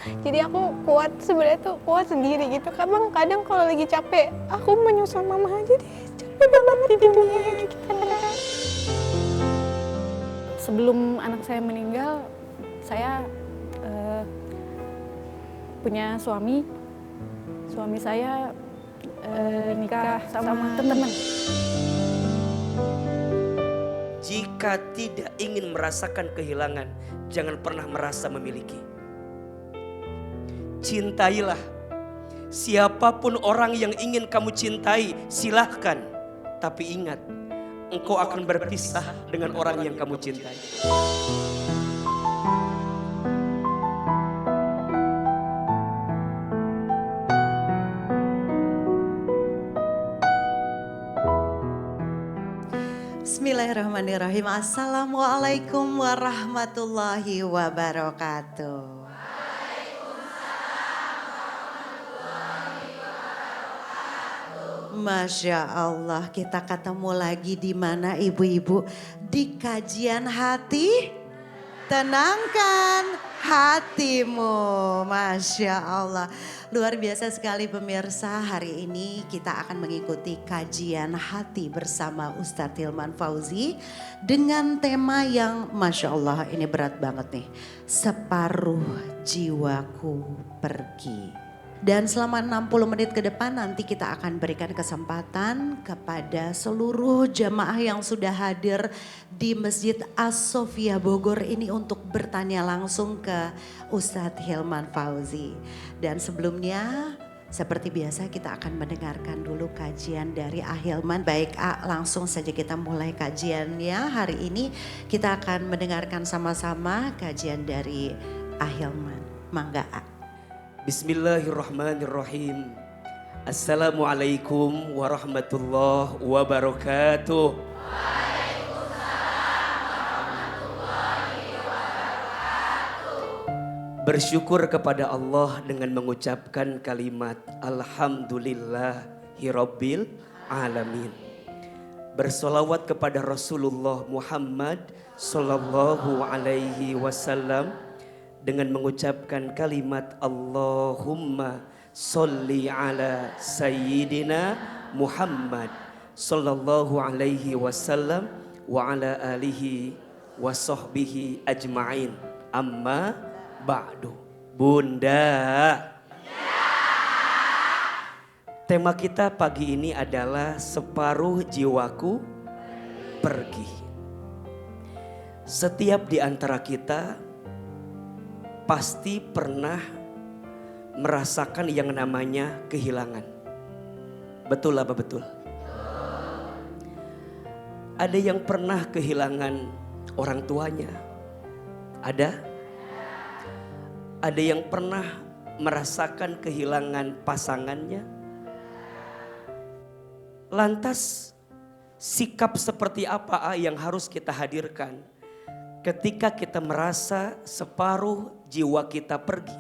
Jadi aku kuat, sebenarnya tuh kuat sendiri gitu. Kadang kalau lagi capek, aku menyusul mama aja deh. Capek banget di dunia gitu. Sebelum anak saya meninggal, saya punya suami. Suami saya nikah sama teman. Jika tidak ingin merasakan kehilangan, jangan pernah merasa memiliki. Cintailah siapapun orang yang ingin kamu cintai, silahkan. Tapi ingat, engkau akan berpisah dengan orang yang kamu cintai. Bismillahirrahmanirrahim. Assalamualaikum warahmatullahi wabarakatuh. Masya Allah, kita ketemu lagi di mana ibu-ibu? Di kajian hati, tenangkan hatimu. Masya Allah. Luar biasa sekali pemirsa, hari ini kita akan mengikuti kajian hati bersama Ustadz Hilman Fauzi. Dengan tema yang Masya Allah ini berat banget nih. Separuh jiwaku pergi. Dan selama 60 menit ke depan nanti kita akan berikan kesempatan kepada seluruh jamaah yang sudah hadir di Masjid As-Sofia Bogor ini untuk bertanya langsung ke Ustadz Hilman Fauzi. Dan sebelumnya seperti biasa kita akan mendengarkan dulu kajian dari Ahilman. Baik langsung saja kita mulai kajiannya. Hari ini kita akan mendengarkan sama-sama kajian dari Ahilman. Mangga Bismillahirrahmanirrahim. Assalamualaikum warahmatullahi wabarakatuh. Bersyukur kepada Allah dengan mengucapkan kalimat Alhamdulillahirabbil alamin. Bersolawat kepada Rasulullah Muhammad sallallahu alaihi wasallam dengan mengucapkan kalimat Allahumma sholli ala sayyidina Muhammad sallallahu alaihi wasallam wa ala alihi wa sahbihi ajma'in. Amma ba'du. Bunda, tema kita pagi ini adalah separuh jiwaku pergi. Setiap di antara kita pasti pernah merasakan yang namanya kehilangan. Betul apa betul? Ada yang pernah kehilangan orang tuanya? Ada? Ada yang pernah merasakan kehilangan pasangannya? Lantas sikap seperti apa yang harus kita hadirkan ketika kita merasa separuh jiwa kita pergi?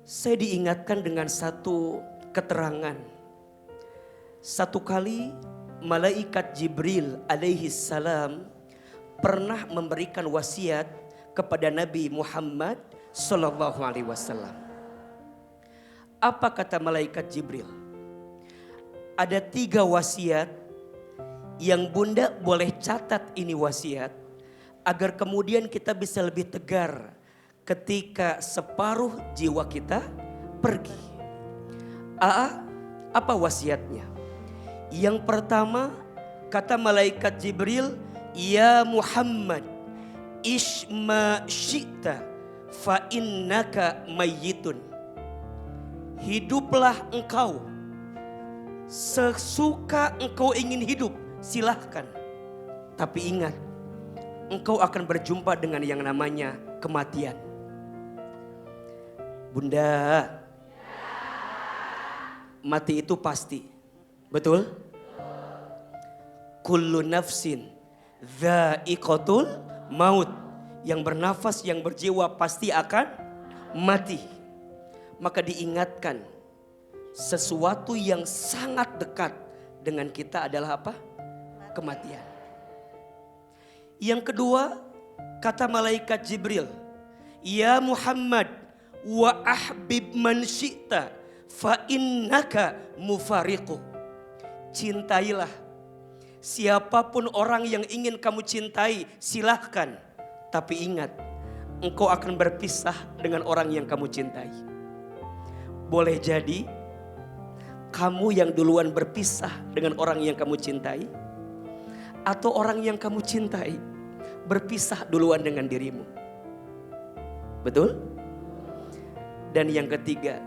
Saya diingatkan dengan satu keterangan. Satu kali malaikat Jibril alaihi salam pernah memberikan wasiat kepada Nabi Muhammad sallallahu alaihi wasallam. Apa kata malaikat Jibril? Ada 3 wasiat yang bunda boleh catat ini wasiat agar kemudian kita bisa lebih tegar ketika separuh jiwa kita pergi. Apa wasiatnya? Yang pertama kata malaikat Jibril, ya Muhammad isma syi'ta fa innaka mayyitun. Hiduplah engkau sesuka engkau ingin hidup, silahkan. Tapi ingat, engkau akan berjumpa dengan yang namanya kematian. Bunda, mati itu pasti. Betul? Kullu nafsin dha'iqatul maut. Yang bernafas, yang berjiwa pasti akan mati. Maka diingatkan, sesuatu yang sangat dekat dengan kita adalah apa? Kematian. Yang kedua, kata malaikat Jibril, Ya Muhammad, wa ahbib man syi'ta fa innaka mufariqu. Cintailah siapapun orang yang ingin kamu cintai, silahkan. Tapi ingat, engkau akan berpisah dengan orang yang kamu cintai. Boleh jadi kamu yang duluan berpisah dengan orang yang kamu cintai, atau orang yang kamu cintai berpisah duluan dengan dirimu. Betul? Dan yang ketiga,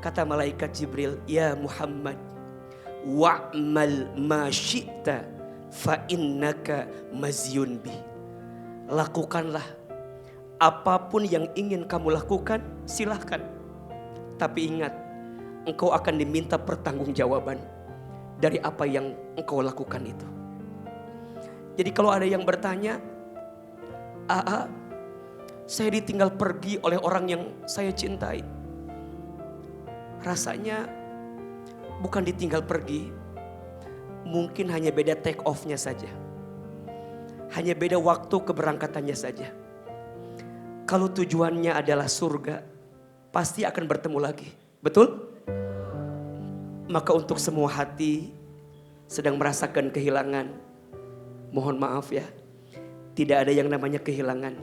kata malaikat Jibril, ya Muhammad, wa'mal ma syi'ta fa innaka mazyun bih. Lakukanlah apapun yang ingin kamu lakukan, silahkan. Tapi ingat, engkau akan diminta pertanggungjawaban dari apa yang engkau lakukan itu. Jadi kalau ada yang bertanya, "Aa, saya ditinggal pergi oleh orang yang saya cintai." Rasanya bukan ditinggal pergi, mungkin hanya beda take off-nya saja. Hanya beda waktu keberangkatannya saja. Kalau tujuannya adalah surga, pasti akan bertemu lagi. Betul? Maka untuk semua hati sedang merasakan kehilangan, mohon maaf ya, tidak ada yang namanya kehilangan.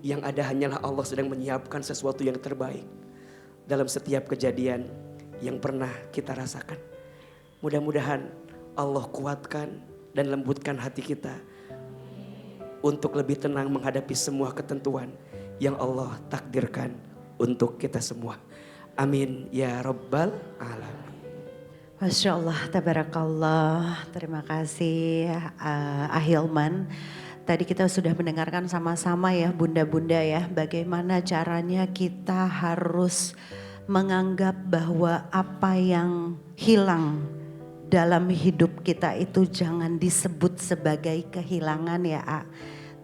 Yang ada hanyalah Allah sedang menyiapkan sesuatu yang terbaik dalam setiap kejadian yang pernah kita rasakan. Mudah-mudahan Allah kuatkan dan lembutkan hati kita untuk lebih tenang menghadapi semua ketentuan yang Allah takdirkan untuk kita semua. Amin ya rabbal alamin. Masya Allah, tabarakallah. Terima kasih Ahilman. Tadi kita sudah mendengarkan sama-sama ya bunda-bunda ya, bagaimana caranya kita harus menganggap bahwa apa yang hilang dalam hidup kita itu jangan disebut sebagai kehilangan ya,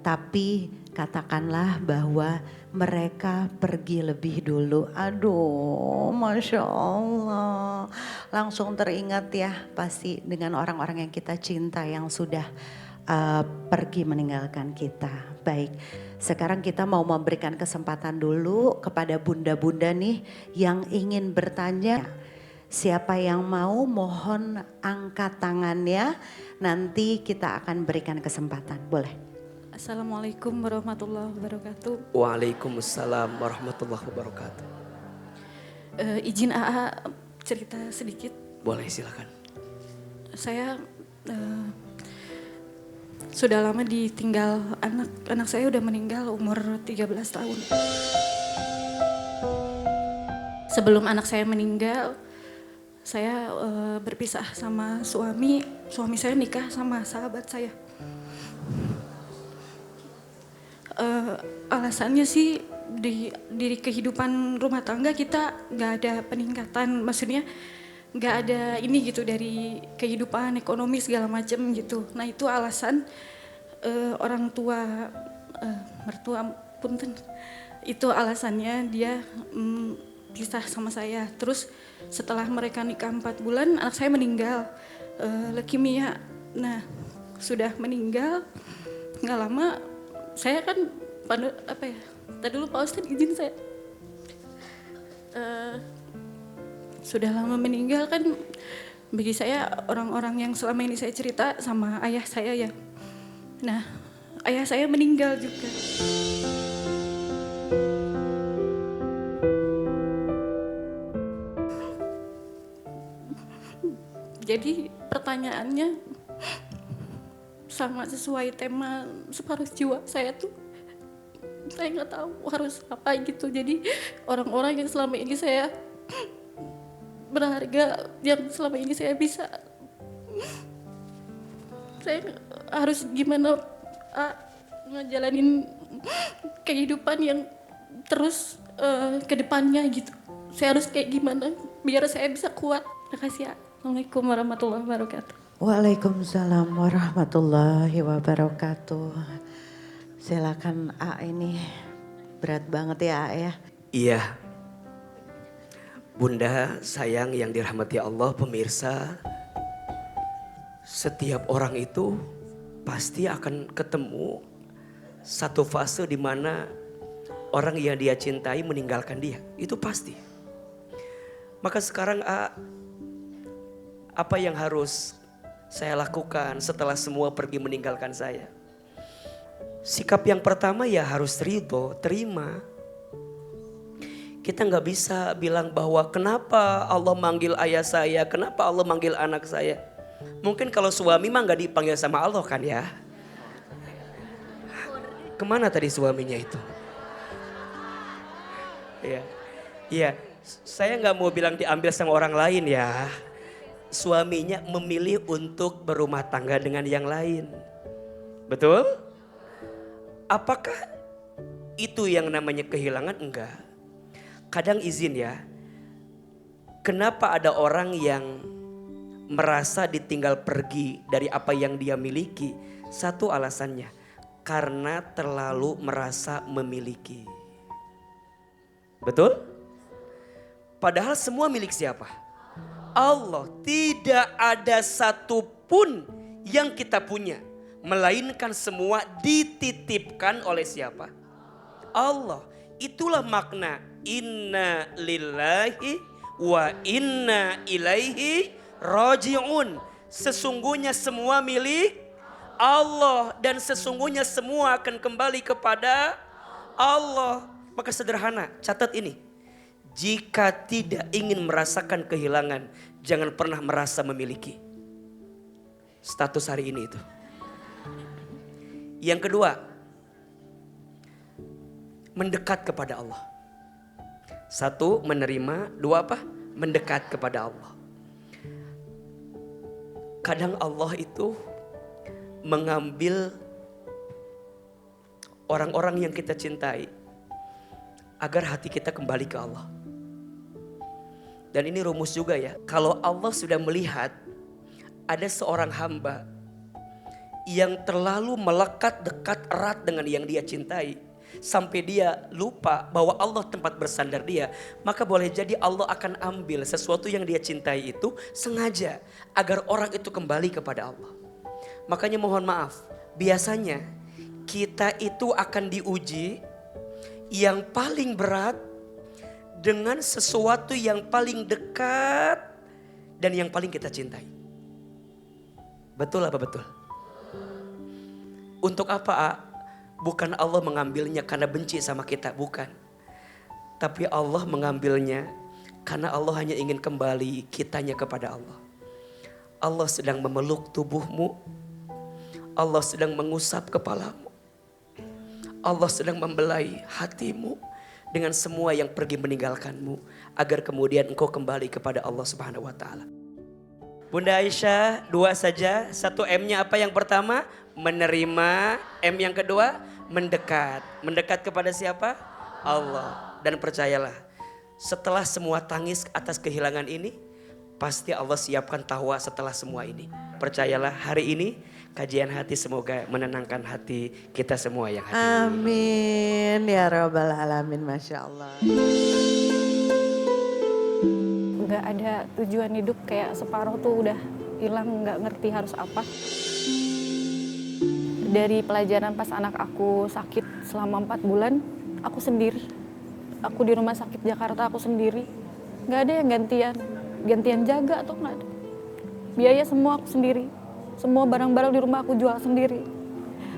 tapi katakanlah bahwa mereka pergi lebih dulu. Aduh, Masya Allah. Langsung teringat ya pasti dengan orang-orang yang kita cinta yang sudah pergi meninggalkan kita. Baik, sekarang kita mau memberikan kesempatan dulu kepada bunda-bunda nih yang ingin bertanya. Siapa yang mau mohon angkat tangannya, nanti kita akan berikan kesempatan. Boleh. Assalamualaikum warahmatullahi wabarakatuh. Waalaikumsalam warahmatullahi wabarakatuh. Izin AA cerita sedikit. Boleh, silakan. Saya sudah lama ditinggal anak saya udah meninggal umur 13 tahun. Sebelum anak saya meninggal, saya berpisah sama suami saya nikah sama sahabat saya. Alasannya sih di kehidupan rumah tangga kita nggak ada peningkatan, maksudnya nggak ada ini gitu dari kehidupan ekonomi segala macam gitu. Nah itu alasan orang tua mertua punten, itu alasannya dia pisah sama saya. Terus setelah mereka nikah 4 bulan anak saya meninggal leukemia. Nah sudah meninggal nggak lama saya kan tadi dulu Pak Ustadz izin saya sudah lama meninggal kan, bagi saya orang-orang yang selama ini saya cerita sama ayah saya ya. Nah ayah saya meninggal juga. Jadi pertanyaannya sama sesuai tema separuh jiwa saya tuh, saya nggak tahu harus apa gitu. Jadi orang-orang yang selama ini saya berharga, yang selama ini saya bisa, saya harus gimana ngejalanin kehidupan yang terus ke depannya gitu. Saya harus kayak gimana biar saya bisa kuat. Terima kasih ya. Assalamualaikum warahmatullahi wabarakatuh. Waalaikumsalam warahmatullahi wabarakatuh. Silakan ini berat banget ya ya. Iya. Bunda sayang yang dirahmati Allah, pemirsa. Setiap orang itu pasti akan ketemu satu fase di mana orang yang dia cintai meninggalkan dia. Itu pasti. Maka sekarang apa yang harus saya lakukan setelah semua pergi meninggalkan saya? Sikap yang pertama ya harus ridho, terima. Kita nggak bisa bilang bahwa kenapa Allah manggil ayah saya, kenapa Allah manggil anak saya. Mungkin kalau suami mah nggak dipanggil sama Allah kan ya. Kemana tadi suaminya itu? Iya, iya. Saya nggak mau bilang diambil sama orang lain ya. Suaminya memilih untuk berumah tangga dengan yang lain. Betul? Apakah itu yang namanya kehilangan? Enggak. Kadang izin ya. Kenapa ada orang yang merasa ditinggal pergi dari apa yang dia miliki? Satu alasannya. Karena terlalu merasa memiliki. Betul? Padahal semua milik siapa? Allah. Tidak ada satupun yang kita punya. Melainkan semua dititipkan oleh siapa? Allah. Itulah makna inna lillahi wa inna ilaihi raji'un. Sesungguhnya semua milik Allah. Dan sesungguhnya semua akan kembali kepada Allah. Maka sederhana, catat ini. Jika tidak ingin merasakan kehilangan, jangan pernah merasa memiliki. Status hari ini itu. Yang kedua, mendekat kepada Allah. Satu, menerima. Dua apa? Mendekat kepada Allah. Kadang Allah itu mengambil orang-orang yang kita cintai agar hati kita kembali ke Allah. Dan ini rumus juga ya. Kalau Allah sudah melihat ada seorang hamba yang terlalu melekat dekat erat dengan yang dia cintai, sampai dia lupa bahwa Allah tempat bersandar dia, maka boleh jadi Allah akan ambil sesuatu yang dia cintai itu sengaja agar orang itu kembali kepada Allah. Makanya mohon maaf, biasanya kita itu akan diuji yang paling berat dengan sesuatu yang paling dekat dan yang paling kita cintai. Betul apa betul? Untuk apa? Bukan Allah mengambilnya karena benci sama kita, bukan. Tapi Allah mengambilnya karena Allah hanya ingin kembali kitanya kepada Allah. Allah sedang memeluk tubuhmu. Allah sedang mengusap kepalamu. Allah sedang membelai hatimu dengan semua yang pergi meninggalkanmu, agar kemudian engkau kembali kepada Allah Subhanahu wa taala. Bunda Aisyah, dua saja. Satu M-nya apa yang pertama? Menerima. M yang kedua? Mendekat. Mendekat kepada siapa? Allah. Dan percayalah, setelah semua tangis atas kehilangan ini, pasti Allah siapkan tawa setelah semua ini. Percayalah, hari ini kajian hati semoga menenangkan hati kita semua yang hadir. Amin ya rabbal alamin, Masya Allah. Gak ada tujuan hidup, kayak separuh tuh udah hilang, gak ngerti harus apa. Dari pelajaran pas anak aku sakit selama 4 bulan, aku sendiri. Aku di rumah sakit Jakarta, aku sendiri. Gak ada yang gantian jaga atau gak ada. Biaya semua aku sendiri. Semua barang-barang di rumah aku jual sendiri.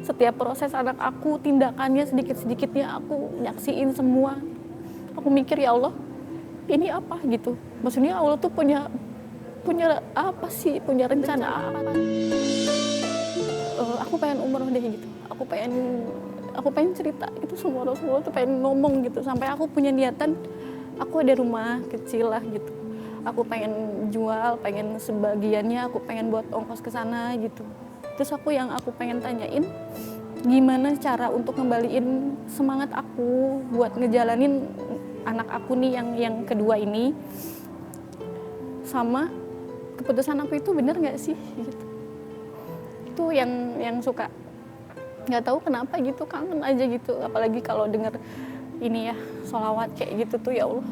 Setiap proses anak aku, tindakannya sedikit-sedikitnya aku nyaksiin semua. Aku mikir, ya Allah, ini apa gitu. Maksudnya Allah tuh punya apa sih, punya rencana apa. Aku pengen umroh deh gitu. Aku pengen cerita itu semua Rasulullah tuh pengen ngomong gitu. Sampai aku punya niatan, aku ada rumah kecil lah gitu. Aku pengen jual, pengen sebagiannya aku pengen buat ongkos ke sana gitu. Terus yang aku pengen tanyain, gimana cara untuk ngembaliin semangat aku buat ngejalanin anak aku nih yang kedua ini, sama keputusan aku itu bener nggak sih gitu. Itu yang suka nggak tahu kenapa gitu, kangen aja gitu, apalagi kalau denger ini ya sholawat kayak gitu tuh, ya Allah.